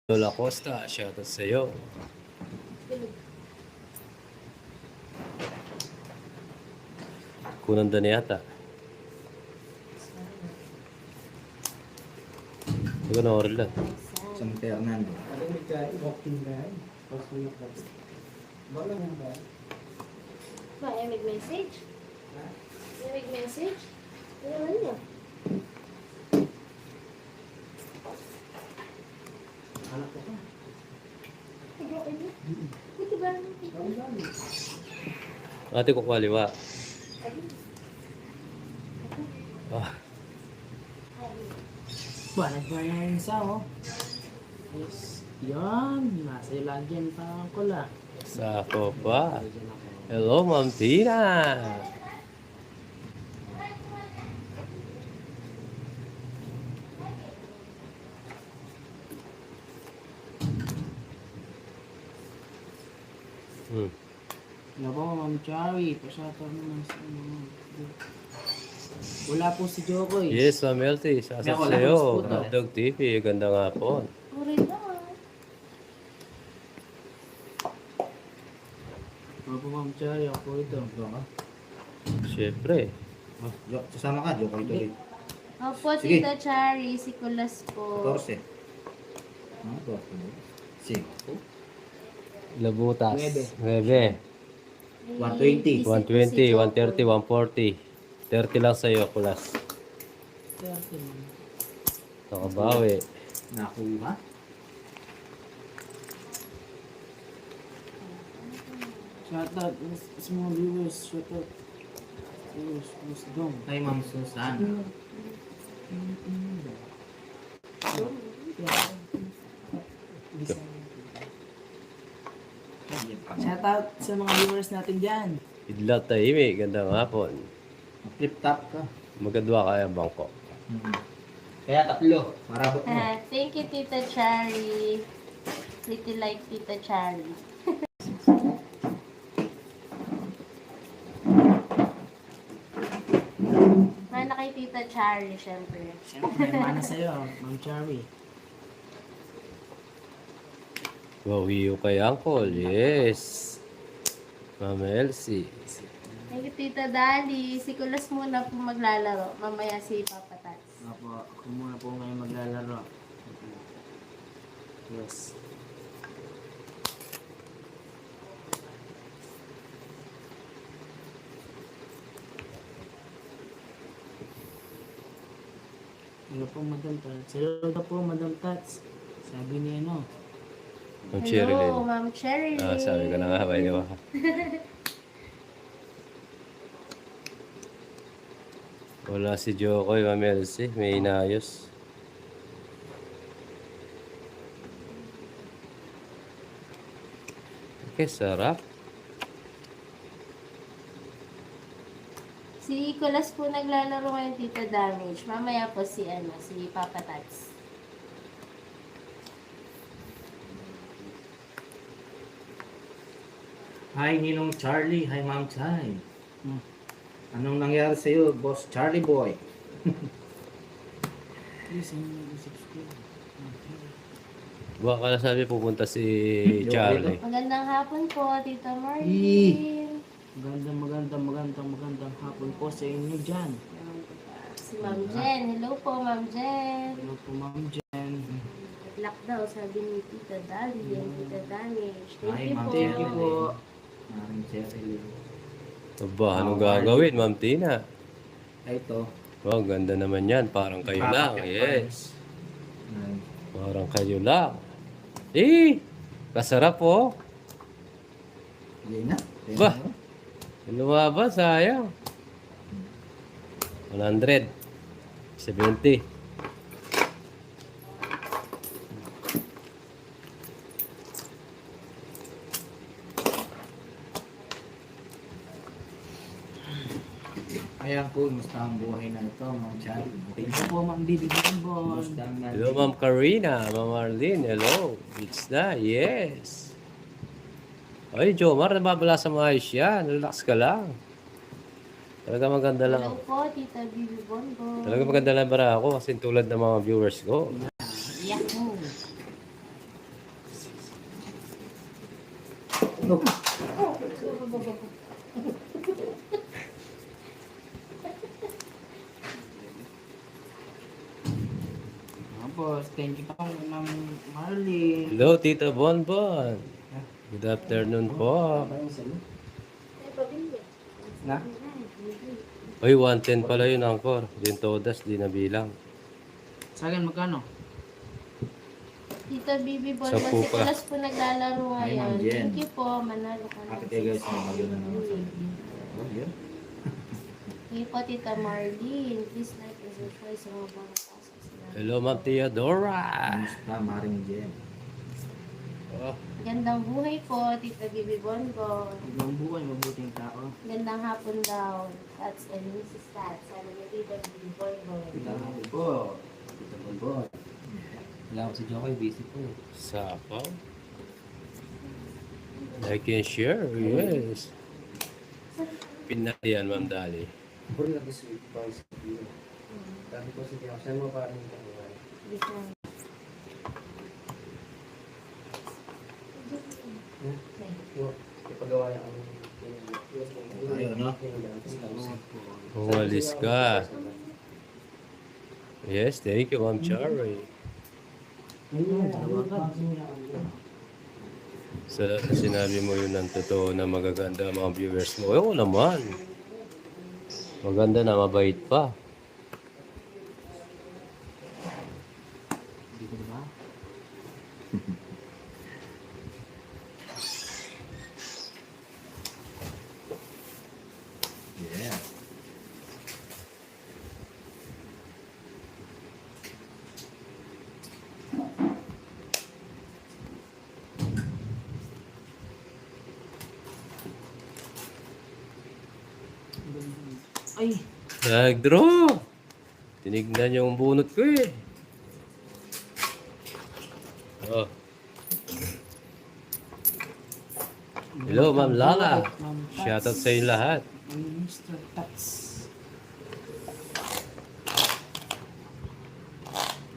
Lola Costa, shoutout sa'yo. Kunang na yata. Ito na oral lang. San Fernando. Ba, may message? May message? Ano naman niya? Anak ko pa. Ito ba? Ate ko kaliwa. Ah, Ba, nagbayang yung isa, oh. Yes. Yan. Nasa ilagyan pa ako la. sako pa. Hello, Ma'am Tina. Ano po, Ma'am Chari? Pasyator naman sa wala po si Jokoy. Yes, Ma'am Elsie. Shoutout sa'yo. Hotdog TV. Ganda nga po. Puri na. Ano po, Ma'am Chari? Ako ito. Siyempre. Sasama ka, joke kayo tuloy. Opo, Sige. Tita Chari, si Kulas po. 14. Ah, 14. Sige. Labutas. Nuebe. 9. 120. 120, 130, 140. 30 lang sa'yo, kulas. 30 man. Nakabawi. Nakuha. Shoutout sa mga viewers. Shoutout. Viewers, wisdom. Kay Ma'am Susan. Shoutout sa mga viewers natin dyan. Idlat tahimi. Ganda nga po. Flip top ka. Magadwa kaya bangko. Kaya tatlo. Marabot mo. Thank you, Tita Chari. Pretty like Tita Chari. Mana kay Tita Chari, syempre. Siyempre, may mana sa'yo, Ma'am Chari. Wow, iyo kay Uncle. Yes. Mama Elsie. Thank you, Tita Dali. Si Kulas muna po maglalaro. Mamaya si Papa Tats. Opo, ako muna po ngayon maglalaro. Yes. Ano po, Madam Tats? Hello na po, Madam Tats. Sabi ni ano, Ma'am Cherilyn. Hello, Ma'am Cherry. Ah, sabi ko na nga, by the way. Wala si Jokoy, Ma'am Elsie. May inayos. Okay, sarap. Si Kulas po naglalaro ngayon, Tita Damage. Mamaya po si Papa Tats. Hi, Ninong Charlie. Hi, Ma'am Chai. Hmm. Anong nangyari sa'yo, Boss Charlie Boy? please, subscribe. Baka na sabi pupunta si Charlie. Magandang hapon po, Tita Marlene. Magandang hapon po sa inyo dyan. Si Ma'am Jen. Hello po, Ma'am Jen. Hello po, Ma'am Jen. Good luck daw, sabi ni Tita Dali and Tita Damage. Thank Hi, you Ma'am po. Thank you po. Maring Cherilyn. Aba, anong gagawin, Ma'am Tina? Ay, ito. Wow, ganda naman yan. Parang kayo lang. Yes. Parang kayo lang. Eh, kasarap po. Hindi na. Bah. Lumabas, sayang. 100. 70. Ayan po, musta ang buhay na ito, Ma'am Charlie? Thank you po, Ma'am Bibi Bonbon. Musta ang Hello, Ma'am Karina. Ma'am Arlene, hello. It's na, yes. Ay, Jomar, nababala sa maayos yan. Relax ka lang. Talaga maganda lang. Hello po, Tita Bibi Bonbon. Talaga maganda lang bara ako kasi tulad ng mga viewers ko. Yahoo! Tapos, thank you po, Ma'am Marley. Hello, Tita Bonbon. Good afternoon po. Na? Uy, 110 pala yun, Angkor. Din todas, di nabilang. Sa akin, magkano? Tita Bibi Sa Bonbon, si pupa. Kulas po naglalaro Ay, ngayon. Ma'am Jen. Thank you po, manalo ka Happy ng kayo guys, maganda na naman sa inyo. Oh, yun. Thank you po, Tita Marlene. Please like and subscribe sa mga bagong pasok sila. Hello, Ma'am Theodora. Kamusta, Maring Jen? Oh, Gandang buhay po, Tita Bibi Bonbon. Ibang buhay, mabuting tao. Gandang hapon daw. Tats and Mrs. Tats. Sabi niya, Tita Bibi Bonbon. Po. Tita Bonbon. Wala ko si Jokoy, busy po. sapaw. Like and share, yes. Pinalian, Ma'am Dali. Puro lagi sweet pa sa iyo. Sabi ko si Jokoy, saan mo pa rin ito? Dito. Ipagawa niya ang ayun, no? Umalis ka. Yes, thank you, Ma'am Chari. Sa sinabi mo yun ng totoo na magaganda ang mga viewers mo. Oo naman. Maganda na, mabait pa. Hindi ko ba? Yeah. Ay, Nag-draw! Tinignan yung bunot ko eh. Oh. Hello, Ma'am Lala. Ma'am Tats. Shoutout sa inyo lahat. Mr. Tats.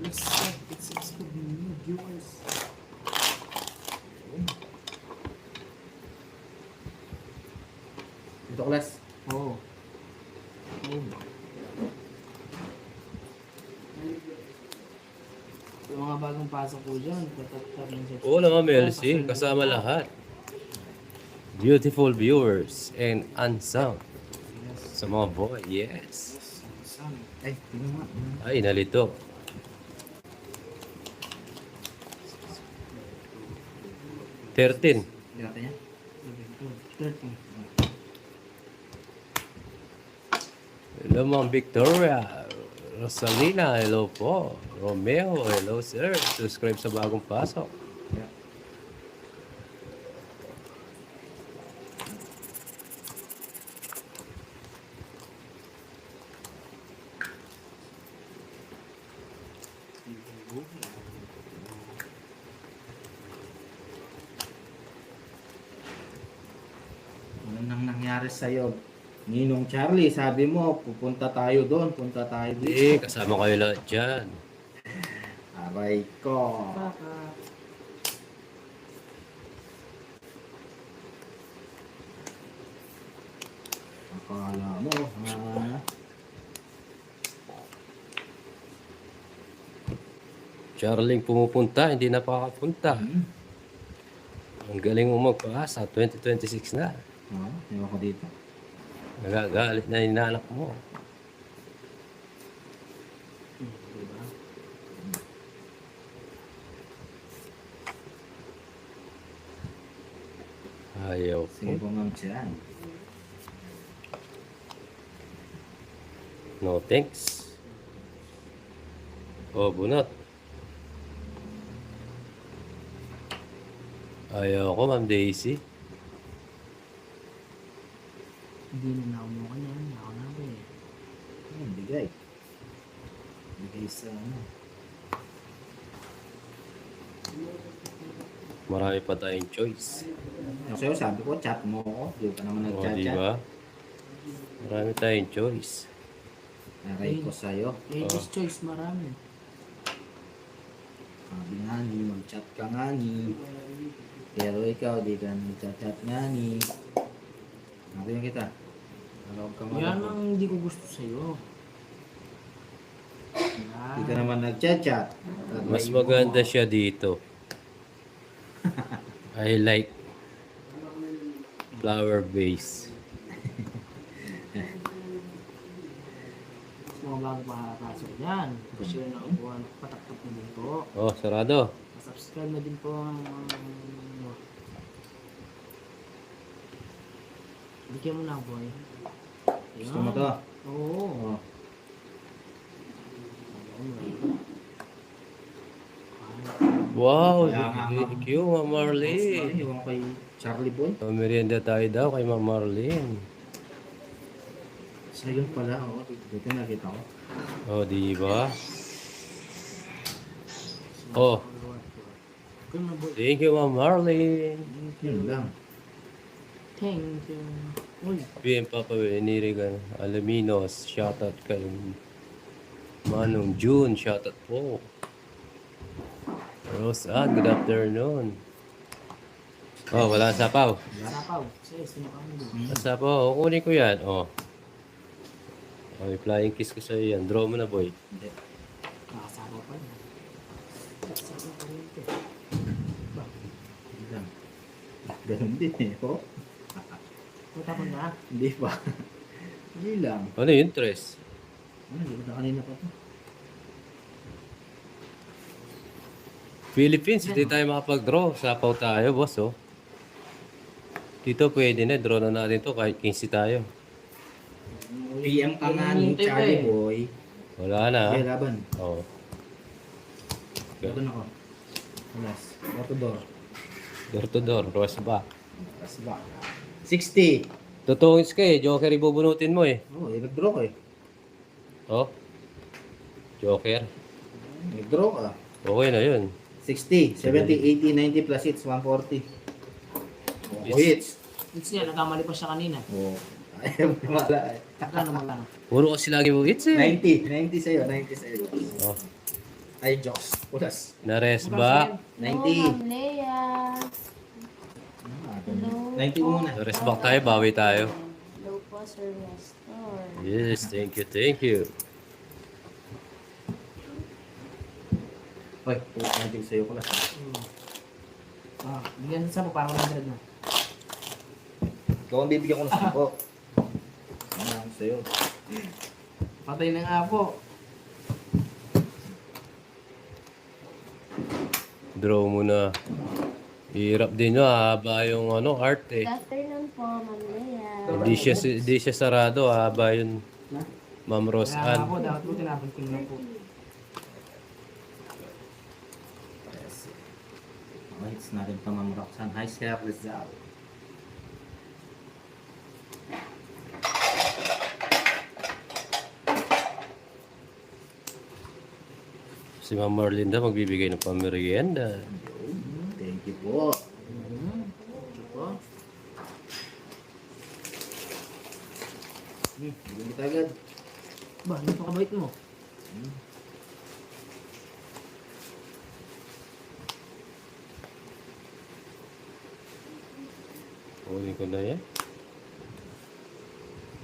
Let's start. It's to be new viewers. Ito, Klas. Oo. Yung mga bagong pasok po dyan, tatap lang siya. Oo naman, Melcy. Kasama lahat. Beautiful viewers and unsung. Sa mga boy, yes. Ay, tingnan mo. Ay, nalito. $13. Hindi natin yan. 30. Hello, Ma'am Victoria. Rosalina, hello po. Romeo, hello sir. Subscribe sa bagong pasok. Yeah. Ano nang nangyari sa'yo? Ninong Charlie, sabi mo, pupunta tayo doon, punta tayo dito. Hindi, kasama kayo lahat dyan. Aray ko. Baka. Akala mo, ha? Charling pumupunta, hindi na pakakapunta. Hmm? Ang galing mo magpaasa, 2026 na. Ewan ko dito. Nagagalit na yung inanak mo. Diba? Ayaw Sige po. po, Ma'am Chan. No thanks. Oh, bunot. Ayaw ko, Ma'am Daisy. Hindi na nakuha niya. Ako na ba eh. Bigay. Bigay sa ano. Marami pa tayong choice. Sa'yo, sabi ko, chat mo ako. Di ka naman O, nag-chat-chat. diba? Marami tayong choice. Aray ko sa'yo. Ladies choice, marami. Sabi nga ni, mag-chat ka nga ni. Pero ikaw, di ka nagchat-chat nga ni. Nabiyan kita. Huwag ka Yan mag- ang hindi ko gusto sa'yo. Di ka naman nagchat-chat. Mas maganda siya dito. I like flower vase. Mga bago makakasok yan. Share na upuan, pataktak na din po. Oh, sarado. Subscribe na din po ang bigyan mo na boy. Gusto mo to? Oo. Oo. Wow, Kaya nga, thank you, Ma'am Marlene. Yung kay Charlie Boy. Merienda tayo daw kay Ma'am Marlene. Sa'yo pala, oh. Dito nakita ko. Oh, di ba? Oh, Bigyan mo na boy. thank you, Ma'am Marlene. Yun lang. Thank you. Uy, PM Papa Benirigan Alaminos, shoutout kay Manong June, shoutout po. Rose Ann, good afternoon. Oh, wala sapaw. sapaw. Sige, sino ka mo doon? Sapaw, kukunin ko yan. Oh. Oh, may flying kiss ko sa'yo yan. Draw mo na, boy. Hindi. Nakasapaw pa yun. Sapaw pa rin ito. Ba, Yun lang. Ganun din eh, oh. punta ko na. Hindi pa. Hindi lang. Ano yung interest? Hindi ko na kanina pa to. Philippines, hindi tayo makapag-draw. Sapaw tayo, boss, oh. Dito pwede na, draw na natin to kahit 15 tayo. PM ka nga ni Hintay pa Charlie eh. Boy. Wala na, Okay, ah. laban. Oh. Laban ako. Alas. Auto door. Door to door, rose back. Alas ba? 60. Tutungis ka eh, Joker ibubunutin mo eh. Oh, nag-draw ka eh. Oh. Joker. Nag-draw ka. Okay na yun. 60, 70, 80, 90 plus hits, 140. Oh, hits. It's niya, nagkamali pa siya kanina. Oh. Ayaw mo wala eh. Magkano mo lang? Puro kasi lagi mo hits eh. 90 sa'yo, 90 sa'yo. Oh. Ay, jokes. Pulas. Nares ba? 90. Hello, Ma'am Lea. Ah, Hello 90 po. muna. Nares back tayo, bawi tayo. Hello po, Sir Nestor. Yes, thank you, thank you. Hoy, 90 sa'yo pulas. Ah, bigyan sa mo, parang 100 na. Ikaw ang bibigyan ko ng 10. Ano ang sa'yo? Patay na nga po. Draw muna. Hirap din yun, haba yung ano, art eh. Good afternoon po, Ma'am Lea. Hindi siya sarado, haba yun. Ma'am Rose Kaya nga Ann. po, dapat po tinapon ko na po. Okay, hits natin pa Ma'am Roxanne. Hi, Sir Rizal. Si Ma'am Marlinda magbibigay ng pamerienda. Thank you po. Ito po. Bigyan kita agad. Ba, ano pa kabait mo? Kunin ko na yan.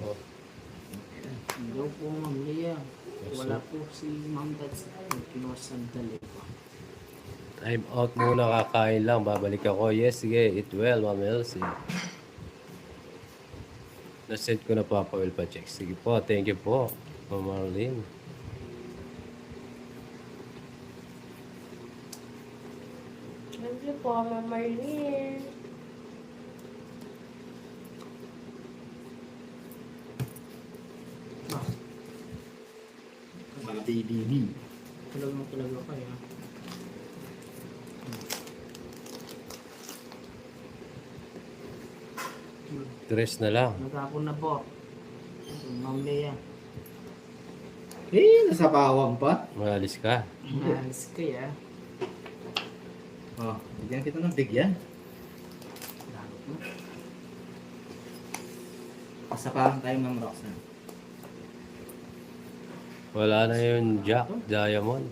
Oh. Hindi po, Ma'am Lea. Wala po si Ma'am Tats. Kinuha sandali po. Time out muna, kakain lang. Babalik ako. Yes, sige. Eat well, Ma'am Elsie. Na-send ko na Papa Will pa check. Sige po. Thank you po, Ma'am Marlene. Thank you po, Ma'am Marlene. Ba, Mga BBB. talaga kayo. Dress na lang. Nagkapon na po. Ma'am Lea. Eh, nasa bawang pa. Maalis ka. Nice kaya. Oh, bigyan kita ng bigyan. Lalo po. Pasapahan tayo Ma'am Roxanne. Wala na yung Jack, Diamond.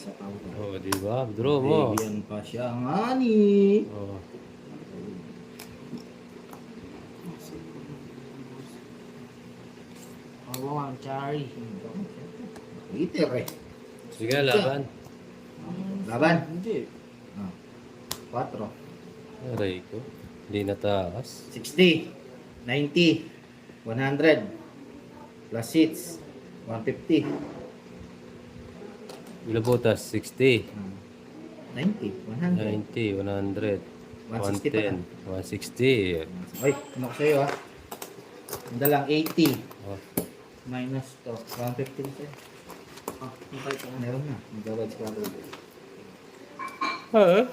sa tawag. Oh, di ba? Draw mo. Bigyan pa siya ng ani. Oh. Wow, Chari. Iter eh. Sige, laban. Laban. Hindi. 4. Aray ko. Hindi nataas. 60. 90. 100. Plus hits. 150. Ilang butas? 60, 90. 100. 90, 100, 160 110, 160. Ay, ano ko sa'yo ah. Hindi lang 80. Oh. Minus to. 150 sa'yo. Meron na. Mag-awards ka rin. Oh.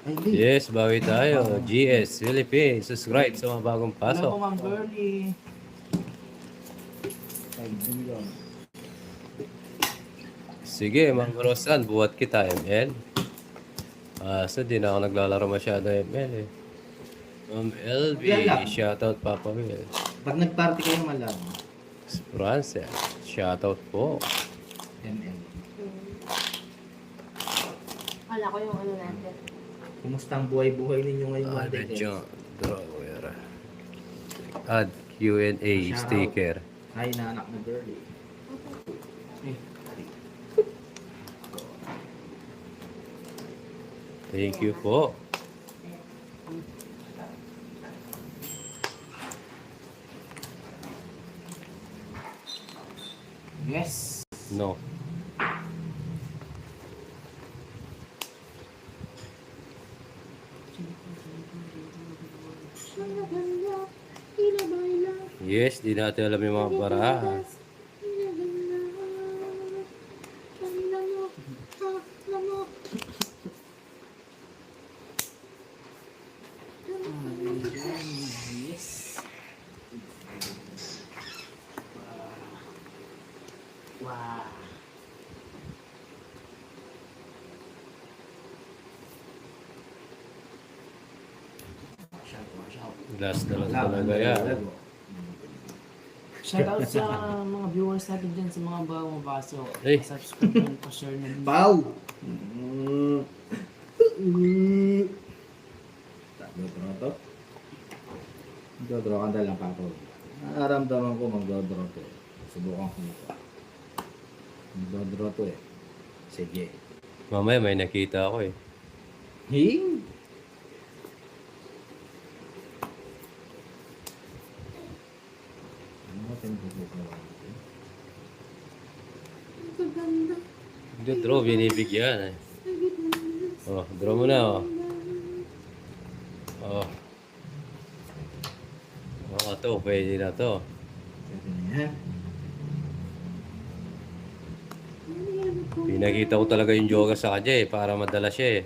Ay, hindi. Yes, bawi tayo. GS Philippines. Subscribe sa mga bagong Hello, pasok. Ma'am Girlie. 5 million. Sige, Ma'am Rosan, buhat kita ML. So, di na ako naglalaro masyado ML eh. Ma'am LB, shoutout Papa Will. Pag nag-party kayo malam. France, shoutout po. ML. Wala ko yung ano natin. Kumusta ang buhay-buhay ninyo ngayon mga Alvin dekes? John, drawer. Add Q&A sticker. Ay, na anak na girlie. Thank you po. Yes. No. Yes, di natin alam yung mga paraan. Yes. Wow. Last na lang talaga yan. Shoutout sa mga viewers natin dyan sa mga bagong baso. Hey. Subscribe and pa-share na din. Pau! Magdodraw to? Magdodraw ka na lang kako. Nararamdaman ko magdodraw to eh. Subukan ko nito. Magdodraw to eh. Sige. Mamaya may nakita ako eh. Hing! Ano ba tayo bubukawan natin? Hindi, draw, binibigyan eh. Oh, draw mo na oh. Oh. Oh, to, pwede na to. Pwede na yan. Pinakita ko talaga yung yoga sa kanya eh, para madala siya eh.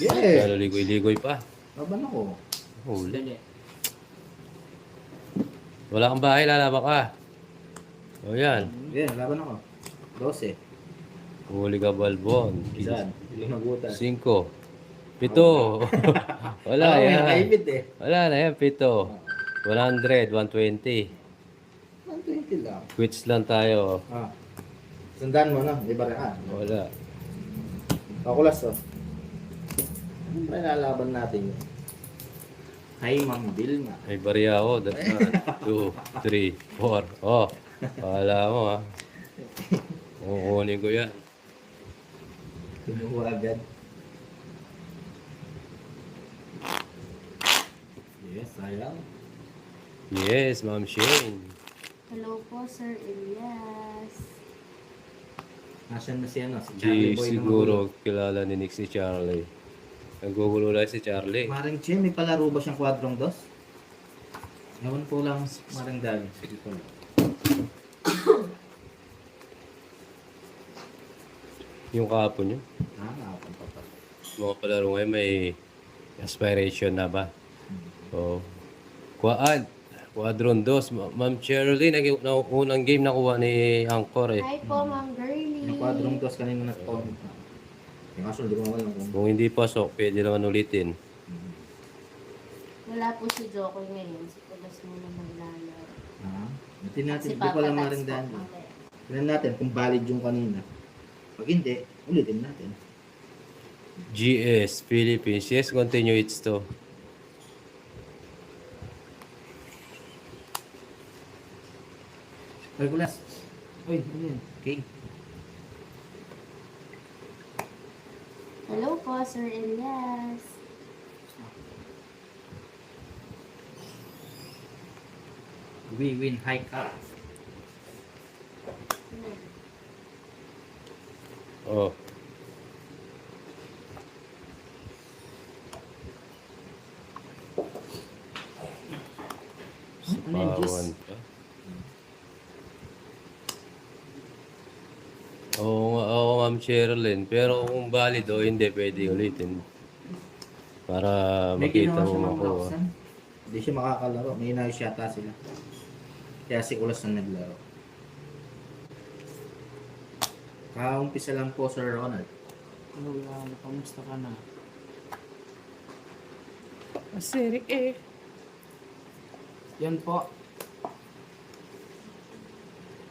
Yeah! Lalo ligoy-ligoy pa. Laban ako. Huli. Dali. Wala kang bahay, lalaban ka. O yan. Yeah, laban ako. 12. Huli ka balbon. Isan. Limagutan. 5. 7. Wala yan. Nakaibit eh. Wala na yan, 7. 100, 120. 120 lang. Quits lang tayo. Ah. Sundan mo na. Iba rin ka. Wala. Kakulas to. Ano ba nalaban natin yun? Hi, Ma'am Vilma. May bariya ako. 1, 2, 3, 4. Oh, kala mo ha. Kukunin ko yan. Kinuha agad. Yes, sayang. Yes, Ma'am Shane. Hello po, Sir Elias. Nasaan na si ano? Si Di Charlie Boy siguro kilala ni Nick si Charlie. Naggugulo lang si Charlie. Maring Che, may palaro ba siyang kwadrong dos? Ewan ko lang, Maring Dali. Sige ko lang. Yung kahapon yun. Nakakapon pa pa. Mga palaro ngayon may aspiration na ba? So, Quadron 2. Ma'am Shirley, unang game nakuha ni Angkor eh. Hi po, Ma'am Girlie. Yung kwadrong dos kanina nag-comment na. Yung kaso, hindi ko alam kung... Kung hindi pasok, pwede naman ulitin. Wala po si Jokoy ngayon. Si Kulas muna maglalaro. Ha? Natin natin. Si Hindi ko Papa alam Tats Maring po. Dali. mamaya. Tignan natin kung valid yung kanina. Pag hindi, ulitin natin. GS, Philippines. Yes, continue it's to. Regulas. Uy, ano yun? Okay. Hello po, Sir Elias. We win high cup. Oh. Ano yun, Jis? Pawan pa. Oo, Ma'am Sherilyn. Pero kung valid o hindi, pwede ulitin. Para May makita ginawa siya mo mga makuha. Laksan. Hindi siya makakalaro. May inayos yata sila. Kaya si Ulas na naglaro. Kaumpisa lang po, Sir Ronald. Ano yan? Kamusta ka na? Asirik eh. Yan po.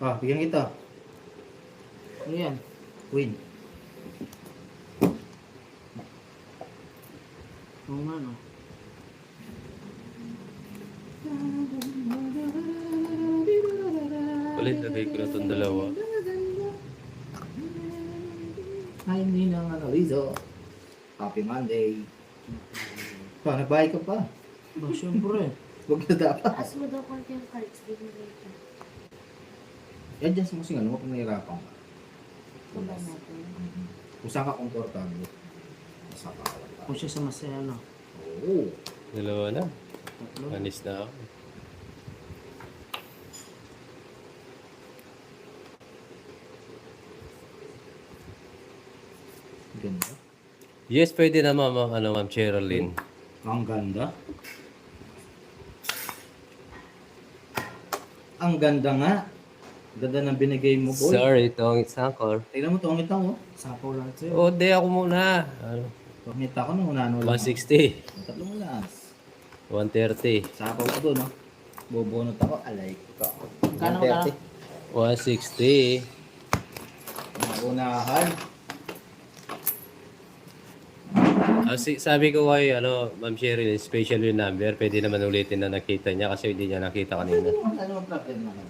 Ah, bigyan kita. Ano yan? Win. Oo nga, no? Ulit, lagay ko na itong dalawa. Ay, hindi na nga Rizzo. Happy Monday. Pa, nagbayad ka pa. Ba, syempre. Huwag na dapat. Taas mo daw konti yung cards. Bibigay ka. I-adjust mo sing ano, kung nahirapan ka. Wala natin. Kung saan ka komportable. Nasa bawat ka. Kung siya sa masaya, no? Oo. Dalawa na. Tatlo. Anis na ako. Ganda. Yes, pwede na Ma'am Sherilyn. Ang ganda. Ang ganda nga. Ganda ng binigay mo, boy. Sorry, tongit sakor. Tignan mo, tungit ako. Sapo lang sa'yo. O, di ako muna. Ano, Tungit ako nung unano lang. 160, Tatlong ulas. 130, Sapaw ko doon, no? Bubunot ako. Alay ko. Magkano, magkano? 160. Mga unahan. Sabi ko kay Ma'am Sherilyn, special yung number. Pwede naman ulitin na nakita niya kasi hindi niya nakita kanina. Ano ang problem naman?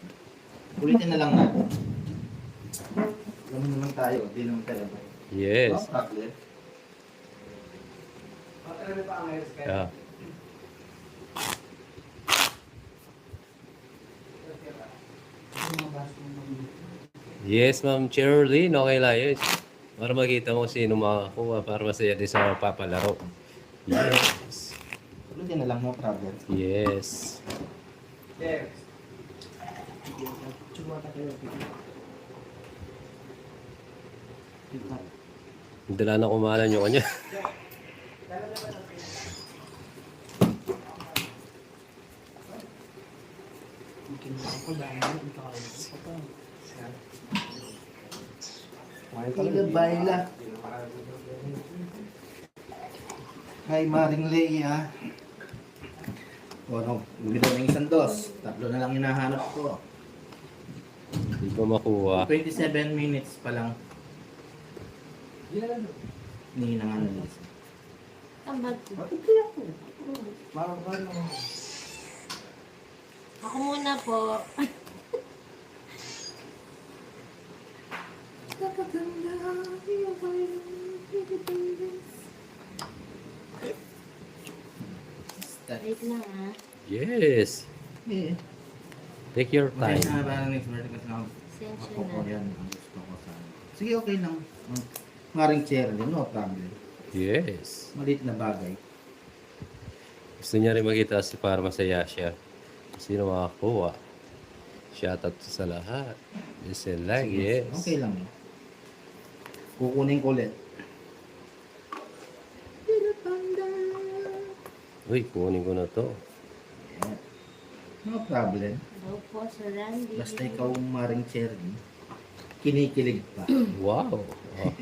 Ulitin na lang natin. Alam mo naman tayo. Di naman tayo. Yes. No problem. Yeah. Yes, Ma'am Sherilyn. Okay lang yun. Para makita mo sino makakuha para masaya din sa papalaro. Yes. Ulitin na lang, no problem. Yes. Chubata kayo. Pikat. Hindi na kumalan yung kanya. Kinuha ko dahil hindi ka kayo. Ila baila. Hi, Maring Leia. O, no, lumitaw ng isang dos. Tatlo na lang hinahanap ko. Hindi ko makuha. 27 minutes pa lang. Hindi na nga nalis. Ang bag ko. Ako muna po. Wait lang ah. Yes. Eh, Take your okay time. na parang next word kasi ako. Sensya Ako po na. yan. Ang gusto ko sana. Sige, okay lang. Maring chair din, no problem. Yes. Maliit na bagay. Gusto niya rin makita si para masaya siya. Sino makakuha? Shoutout sa lahat. Yes and like, Sige, yes. okay lang yun. Kukunin ko ulit. Uy, kunin ko na to. Yeah. No problem. Hello po, Sir Randy. Basta ikaw maring chair din. Kinikilig pa. Wow. Oh.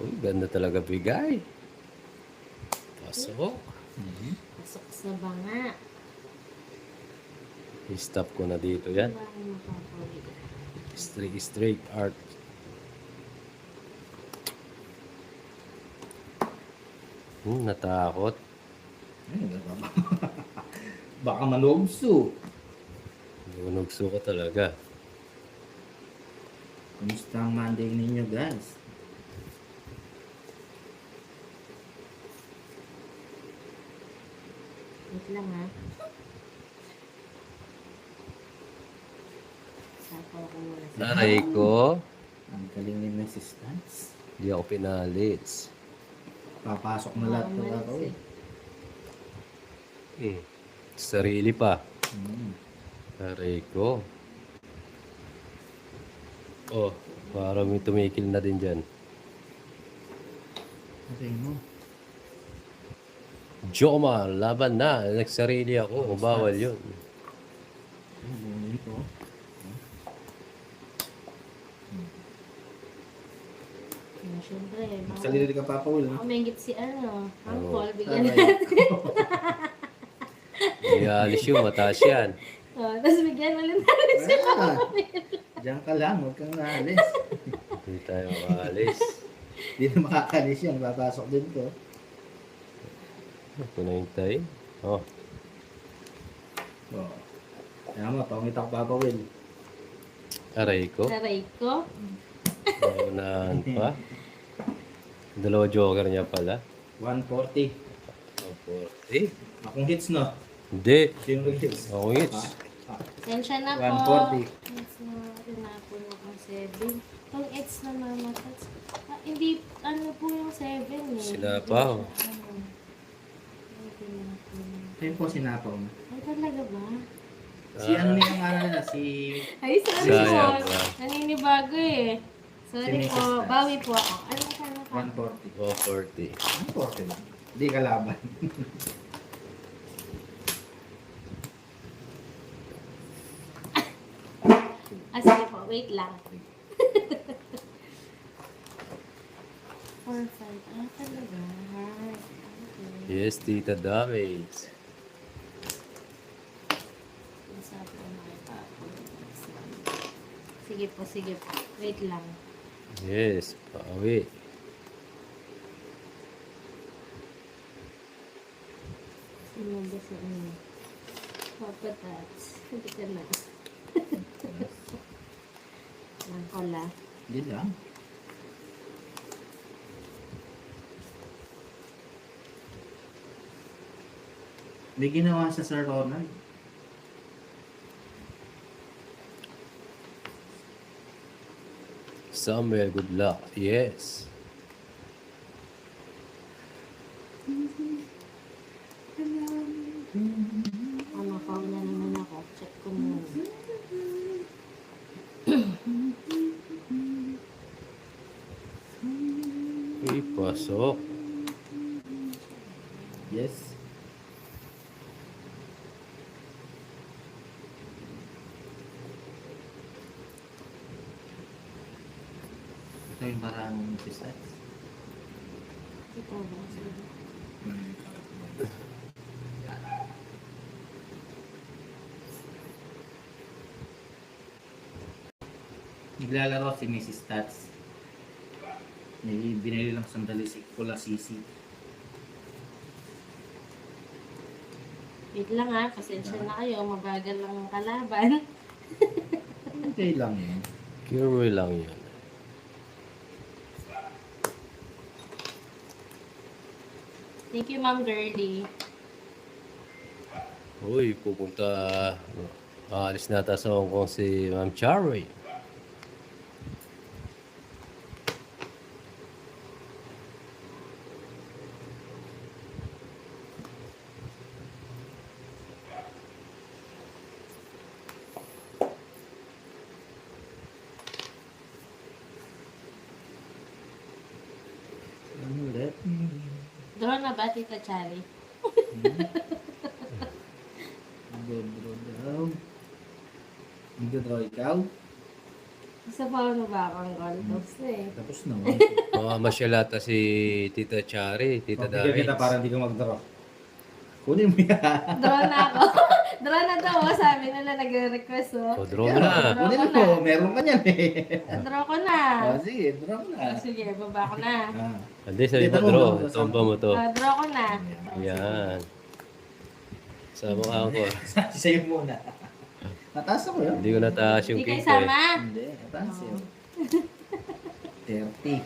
Uy, ganda talaga bigay. Pasok. Pasok sa banga. I-stop ko na dito yan. Wala akong makapawid. Straight art. Natakot. Baka manugso. Nunugso ko talaga. Kumusta ang Monday ninyo, guys? Wait lang ha. Sapaw ko muna sa... Aray ko. Ang galing ni Mrs. Stans. Hindi ako pinalits. Papasok na lahat ng ako eh. Sarili pa. Mm. Aray ko. Oh, parang may tumikil na din dyan. Okay mo. Joma, laban na. Nagsarili ako. Bawal yun. Ito. Siyempre, Magsalili ka pa, Paul. ako may si ano, ang Oo. Paul, bigyan na. May alis yun. Mataas yan. Tapos bigyan ulit natin si Diyan ka lang, huwag kang naalis. Hindi tayo makaalis. Hindi na makakalis yan, papasok din to. Ito na hintay. Oh, Oo. Kaya mo, pangit ako, Papa Will. aray ko. Aray ko. Naunahan pa. Dalawa joker niya pala. 140. 40. Akong hits, no? Hindi. Sino hits? Ako hits. Sensya na po. 140. It's na, tinapon mo ang 7. Kung it's na mamatats. Hindi, ano po yung 7 eh. Sinapaw. Ano? Ay, tinapon. Ayun po, sinapaw na. Ay, talaga ba? Si ano niya ang ano na, si... Ay, sorry Sayang po. ba? Naninibago eh. Sorry Si po. Mrs. Stas. Bawi po ako. Ano ka na ka? 140. 40. 140 lang. Hindi ka laban. Sige po. Wait lang. 4, 5. Ah, talaga. Heart. Okay. Yes, Tita Damage. Masabi ko na ito. Sige po, sige po. Wait lang. Yes, pauwi. Sino ba sa ano? Papatats. Hindi ka na. Lang pala. Hindi lang. May ginawa sa Sir Ronald. Samuel, good luck. Yes. Ano, paula naman ako. Check ko muna. Uy, pasok. Yes. Ito yung parang pistats. Ito ba? Sige. Naglalaro si Mrs. Stats. Binili lang sandali si Pula Sisi. Wait lang ha. Pasensya na kayo. Mabagal lang ang kalaban. Okay lang yun. Cure lang yun. Thank you, Ma'am Girlie. Uy, pupunta. Aalis nata sa Hong Kong si Ma'am Cherry. Ano ulit? Draw na ba, Tita Chari? Nagdodraw daw. Nagdodraw ikaw? Kasi Sa paano ba akong gold box eh. Tapos naman. Mamasyalata si Tita Chari, Tita Pabigyan kita David. para hindi ka mag-draw. Kunin mo yan. Draw na ako. Draw na daw, sabi nila nagre-request O, oh. draw mo na. Kunin mo. Meron ka niyan eh. Draw ko na. Sige, draw mo na. Sige, baba ko na. Ah. Hindi, sabi mo Tita mo, draw. draw. Tomba mo to. Draw ko na. Yan. Sa mukha ko. Sa'yo muna. Nataas ako yun. Hindi ko nataas yung Hindi kayo king ko eh. sama. Hindi, nataas yun. 30.